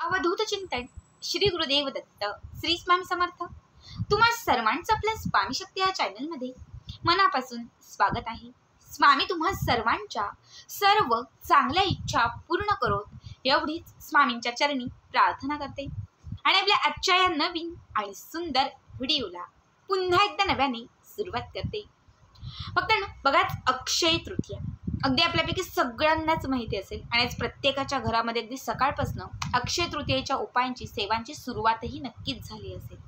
अवधूत चिंतन श्री गुरुदेव दत्त श्री स्वामी समर्थ। तुम्हा सर्वांचं आपल्या स्वामी शक्ती या चॅनलमध्ये मनापासून स्वागत आहे। स्वामी तुम्हा सर्वांच्या सर्व चांगल्या इच्छा पूर्ण करोत एवढीच स्वामींच्या चरणी प्रार्थना करते आणि आपल्या आजच्या या नवीन आणि सुंदर व्हिडिओला पुन्हा एकदा नव्याने सुरुवात करते। फक्त बघाच अक्षय तृतीया अगदी आपल्यापैकी सगळ्यांनाच माहिती असेल आणि आज प्रत्येकाच्या घरामध्ये अगदी सकाळपासून अक्षय तृतीयेच्या उपायांची सेवांची सुरुवातही नक्कीच झाली असेल।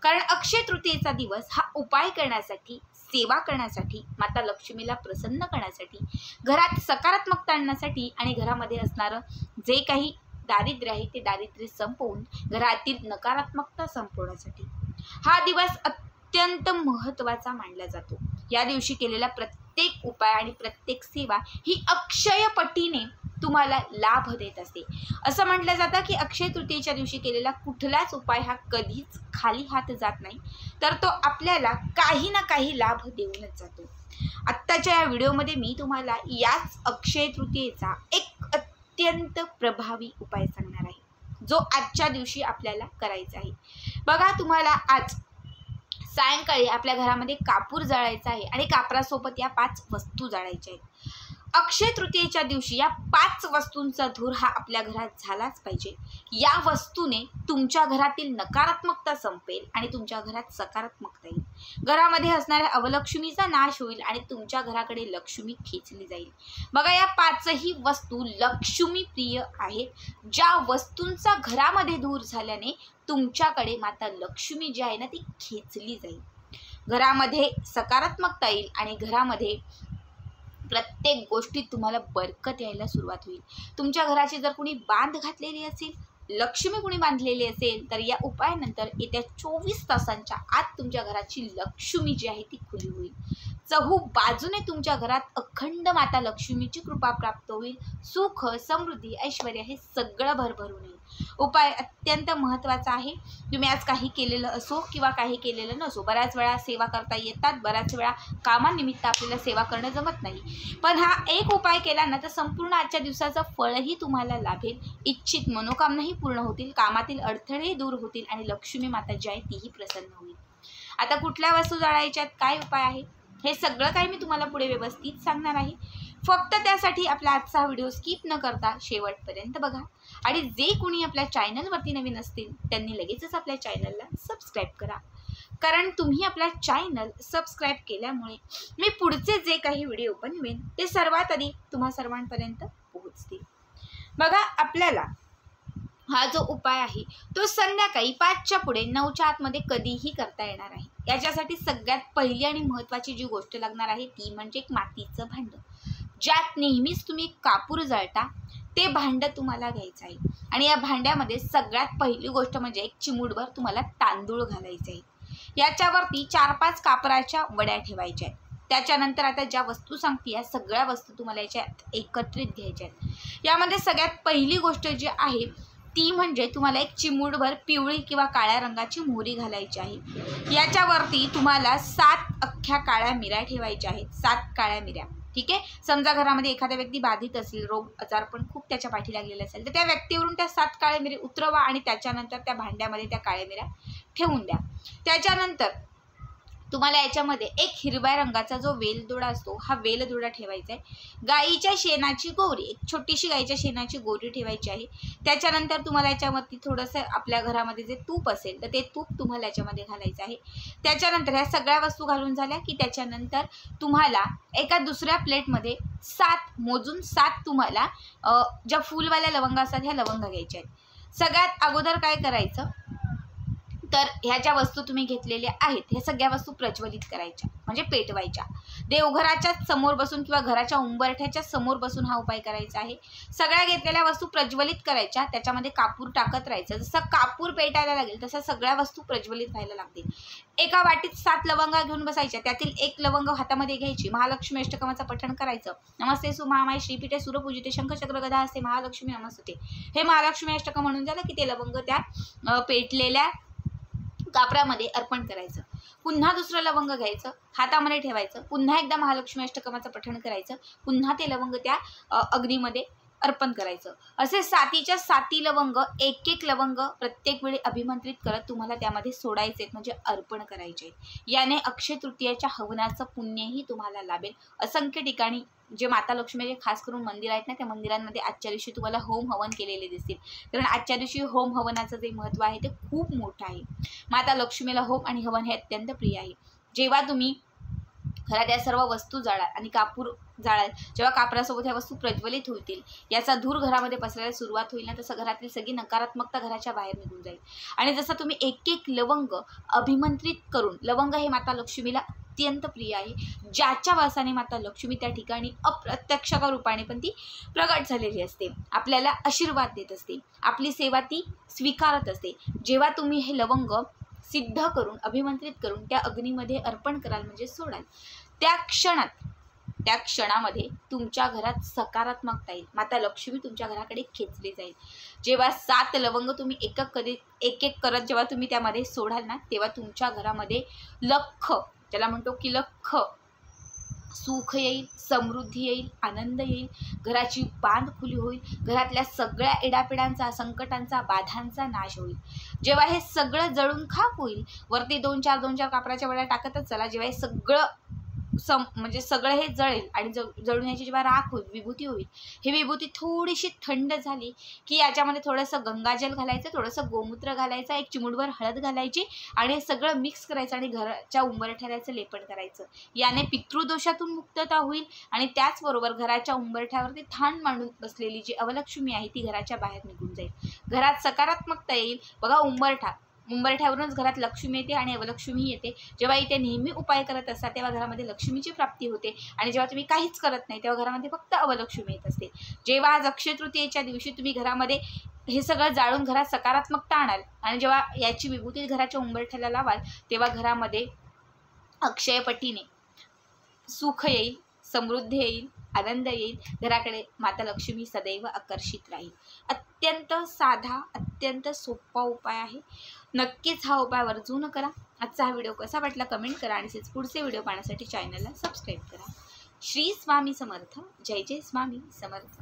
कारण अक्षय तृतीयेचा दिवस हा उपाय करण्यासाठी, सेवा करण्यासाठी, माता लक्ष्मीला प्रसन्न करण्यासाठी, घरात सकारात्मकता आणण्यासाठी आणि घरामध्ये असणारं जे काही दारिद्र्य आहे ते दारिद्र्य संपवून घरातील नकारात्मकता संपवण्यासाठी हा दिवस अत्यंत महत्त्वाचा मानला जातो। या दिवशी केलेला प्रत्येक उपाय आणि प्रत्येक सेवा ही अक्षय पटीने तुम्हाला लाभ देत असते। असं म्हटलं जातं की अक्षय तृतीयेच्या दिवशी केलेला कुठलाच उपाय हा कधीच खाली हात जात नाही, तर तो आपल्याला काही ना काही लाभ देऊनच जातो। आत्ताच्या या व्हिडिओमध्ये मी तुम्हाला याच अक्षय तृतीयेचा एक अत्यंत प्रभावी उपाय सांगणार आहे, जो आजच्या दिवशी आपल्याला करायचा आहे। बघा, तुम्हाला आज सायंकाळी आपल्या घरामध्ये कापूर जाळायचा आहे आणि कापरासोबत या 5 वस्तू जाळायच्या आहेत। अक्षय तृतीयेच्या दिवशी या 5 वस्तूंचा धूर हा आपल्या घरात झालाच पाहिजे। या वस्तूने तुमच्या घरातील नकारात्मकता संपेल आणि तुमच्या घरात सकारात्मकता येईल। घरामध्ये असणाऱ्या अवलक्ष्मीचा नाश होईल आणि तुमच्या घराकडे लक्ष्मी खेचली जाईल। बघा, या 5ही वस्तू लक्ष्मी प्रिय आहेत, ज्या वस्तूंचा घरामध्ये धूर झाल्याने तुमच्याकडे माता लक्ष्मी जी आहे ना ती खेचली जाईल। घरामध्ये सकारात्मकता येईल आणि घरामध्ये प्रत्येक गोष्टीत तुम्हाला बरकत यायला सुरुवात होईल। तुमच्या घराची जर कोणी बांध घातलेली असेल, लक्ष्मी कोणी बांधलेली असेल, तर या उपायानंतर येत्या 24 तासांच्या आत तुमच्या घराची लक्ष्मी जी आहे ती खुली होईल। चहू बाजूने तुमच्या घरात अखंड माता लक्ष्मीची कृपा प्राप्त होईल। सुख, समृद्धी, ऐश्वर्य हे सगळं भरभरून येईल। उपाय अत्यंत महत्त्वाचा आहे। तुम्ही आज काही केलेलं असो किंवा काही केलेलं नसो, बऱ्याच वेळा सेवा करता येतात, बऱ्याच वेळा कामानिमित्त आपल्याला सेवा करणं जमत नाही, पण हा एक उपाय केला ना तर संपूर्ण आजच्या दिवसाचं फळही तुम्हाला लाभेल। इच्छित मनोकामनाही पूर्ण होतील, कामातील अडथळेही दूर होतील आणि लक्ष्मी माता जी आहे तीही प्रसन्न होईल। आता कुठल्या वस्तू जाळायच्यात, काय उपाय आहे, हे सगळं काही मी तुम्हाला पुढे व्यवस्थित सांगणार आहे। फक्त त्यासाठी आपला आजचा व्हिडिओ स्किप न करता शेवटपर्यंत बघा आणि जे कोणी आपल्या चॅनलवरती नवीन असतील त्यांनी लगेचच आपल्या चॅनलला सबस्क्राईब करा, कारण तुम्ही आपला चॅनल सबस्क्राईब केल्यामुळे मी पुढचे जे काही व्हिडिओ बनवेन ते सर्वात आधी तुम्हा सर्वांपर्यंत पोहोचतील। बघा, आपल्याला हा जो उपाय आहे तो संध्याकाळी 5च्या पुढे 9च्या आतमध्ये कधीही करता येणार आहे। याच्यासाठी सगळ्यात पहिली आणि महत्त्वाची जी गोष्ट लागणार आहे ती म्हणजे एक मातीचं भांडं, ज्यात नेहमीच तुम्ही कापूर जळता ते भांडं तुम्हाला घ्यायचं आहे। आणि या भांड्यामध्ये सगळ्यात पहिली गोष्ट म्हणजे एक चिमूटभर तुम्हाला तांदूळ घालायचे आहे। याच्यावरती 4-5 कापराच्या वड्या ठेवायच्या आहेत। त्याच्यानंतर आता ज्या वस्तू सांगते या सगळ्या वस्तू तुम्हाला याच्यात एकत्रित घ्यायच्या आहेत। यामध्ये सगळ्यात पहिली गोष्ट जी आहे ती म्हणजे तुम्हाला एक चिमूटभर पिवळी किंवा काळ्या रंगाची मोहरी घालायची आहे। याच्यावरती तुम्हाला 7 अख्ख्या काळ्या मिऱ्या ठेवायच्या आहेत, 7 काळ्या मिऱ्या। ठीक आहे, समजा घरामध्ये एखादा व्यक्ती बाधित असेल, रोग आजार पण खूप त्याच्या पाठी लागलेला असेल, तर त्या व्यक्तीवरून त्या 7 काळ्या मिऱ्या उतरवा आणि त्याच्यानंतर त्या भांड्यामध्ये त्या काळ्या मिऱ्या ठेवून द्या। त्याच्यानंतर तुम्हाला याच्यामध्ये एक हिरव्या रंगाचा जो वेलदोडा असतो हा वेलदोडा ठेवायचा आहे। गाईच्या शेणाची गोवरी, एक छोटीशी गाईच्या शेणाची गोवरी ठेवायची आहे। त्याच्यानंतर तुम्हाला याच्यावरती थोडंसं आपल्या घरामध्ये जे तूप असेल तर ते तूप तुम्हाला याच्यामध्ये घालायचं आहे। त्याच्यानंतर ह्या सगळ्या वस्तू घालून झाल्या की त्याच्यानंतर तुम्हाला एका दुसऱ्या प्लेटमध्ये 7 मोजून 7 तुम्हाला ज्या फुलवाल्या लवंगा असतात ह्या लवंगा घ्यायच्या आहेत। सगळ्यात अगोदर काय करायचं तर ह्या ज्या वस्तू तुम्ही घेतलेल्या आहेत ह्या सगळ्या वस्तू प्रज्वलित करायच्या, म्हणजे पेटवायच्या। देवघराच्या समोर बसून किंवा घराच्या उंबरठ्याच्या समोर बसून हा उपाय करायचा आहे। सगळ्या घेतलेल्या वस्तू प्रज्वलित करायच्या, त्याच्यामध्ये कापूर टाकत राहायचं। जसं कापूर पेटायला लागेल तसं सगळ्या वस्तू प्रज्वलित व्हायला लागतील। एका वाटीत 7 लवंगा घेऊन बसायच्या, त्यातील एक लवंग हातामध्ये घ्यायची, महालक्ष्मी अष्टकामाचं पठण करायचं। नमस्ते सुमहामाय श्रीपीठे सुरपूजिते शंखचक्र गदा असते महालक्ष्मी नमस्ते, हे महालक्ष्मी अष्टक म्हणून झालं की ते लवंग त्या पेटलेल्या कापरामध्ये अर्पण करायचं। पुन्हा दुसरं लवंग घ्यायचं, हातामध्ये ठेवायचं, पुन्हा एकदा महालक्ष्मी अष्टकामाचं पठण करायचं, पुन्हा ते लवंग त्या अग्नीमध्ये अर्पण करायचं। असे 7च्या 7 लवंग, एक लवंग प्रत्येक वेळी अभिमंत्रित करत तुम्हाला त्यामध्ये सोडायचे, म्हणजे अर्पण करायचे। याने अक्षय तृतीयाच्या हवनाचं पुण्यही तुम्हाला लाभेल। असंख्य ठिकाणी जे माता लक्ष्मीचे खास करून मंदिर आहेत ना, त्या मंदिरांमध्ये आजच्या दिवशी तुम्हाला होम हवन केलेले दिसतील, कारण आजच्या दिवशी होम हवनाचं जे महत्त्व आहे ते खूप मोठं आहे। माता लक्ष्मीला होम आणि हवन हे अत्यंत प्रिय आहे। जेव्हा तुम्ही घरात या सर्व वस्तू जाळाल आणि कापूर जाळाल, जेव्हा कापरासोबत ह्या वस्तू प्रज्वलित होतील, याचा धूर घरामध्ये पसरायला सुरुवात होईल ना, तसं घरातील सगळी नकारात्मकता घराच्या बाहेर निघून जाईल। आणि जसं तुम्ही एक लवंग अभिमंत्रित करून, लवंग हे माता लक्ष्मीला अत्यंत प्रिय आहे, ज्याच्या वासाने माता लक्ष्मी त्या ठिकाणी अप्रत्यक्ष रूपाने पण ती प्रगट झालेली असते, आपल्याला आशीर्वाद देत असते, आपली सेवा ती स्वीकारत असते। जेव्हा तुम्ही हे लवंग सिद्ध करून, अभिमंत्रित करून त्या अग्नीमध्ये अर्पण कराल, म्हणजे सोडाल, त्या क्षणामध्ये तुमच्या घरात सकारात्मकता येईल, माता लक्ष्मी तुमच्या घराकडे खेचली जाईल। जेव्हा 7 लवंग तुम्ही एक करत जेव्हा तुम्ही त्यामध्ये सोडाल ना, तेव्हा तुमच्या घरामध्ये लख, ज्याला म्हणतो की लख सुख येईल, समृद्धी येईल, आनंद येईल, घराची बांध खुली होईल, घरातल्या सगळ्या एडापिडांचा, संकटांचा, बाधांचा नाश होईल। जेव्हा हे सगळं जळून खाक होईल, वरती 2-4 कापराच्या वड्या टाकतच चला, जेव्हा हे सगळं म्हणजे सगळं हे जळेल आणि जळून याची जेव्हा राख होईल, विभूती होईल, ही विभूती थोडीशी थंड झाली की याच्यामध्ये थोडंसं गंगाजल घालायचं, थोडंसं गोमूत्र घालायचं, 1 चिमूटभर हळद घालायची आणि हे सगळं मिक्स करायचं आणि घराच्या उंबरठ्याचं लेपन करायचं। याने पितृदोषातून मुक्तता होईल आणि त्याचबरोबर घराच्या उंबरठ्यावरती थान मांडून बसलेली जी अवलक्ष्मी आहे ती घराच्या बाहेर निघून जाईल, घरात सकारात्मकता येईल। बघा, उंबरठ्यावरूनच घरात लक्ष्मी येते आणि अवलक्ष्मी येते। जेव्हा इथे नेहमी उपाय करत असतात तेव्हा घरामध्ये लक्ष्मीची प्राप्ती होते आणि जेव्हा तुम्ही काहीच करत नाही तेव्हा घरामध्ये फक्त अवलक्ष्मी येत असते। जेव्हा आज अक्षय तृतीयेच्या दिवशी तुम्ही घरामध्ये हे सगळं जाळून घरात सकारात्मकता आणाल आणि जेव्हा याची विभूती घराच्या उंबरठ्याला लावाल, तेव्हा घरामध्ये अक्षयपटीने सुख येईल, समृद्धी येईल, आनंद येईल, घराकडे माता लक्ष्मी सदैव आकर्षित राहील। अत्यंत साधा, अत्यंत सोपा उपाय आहे, नक्कीच हा उपाय वर्जून करा। आजचा हा व्हिडिओ कसा वाटला कमेंट करा आणि पुढचे व्हिडिओ पाहण्यासाठी चॅनलला सबस्क्राईब करा। श्री स्वामी समर्थ। जय जय स्वामी समर्थ।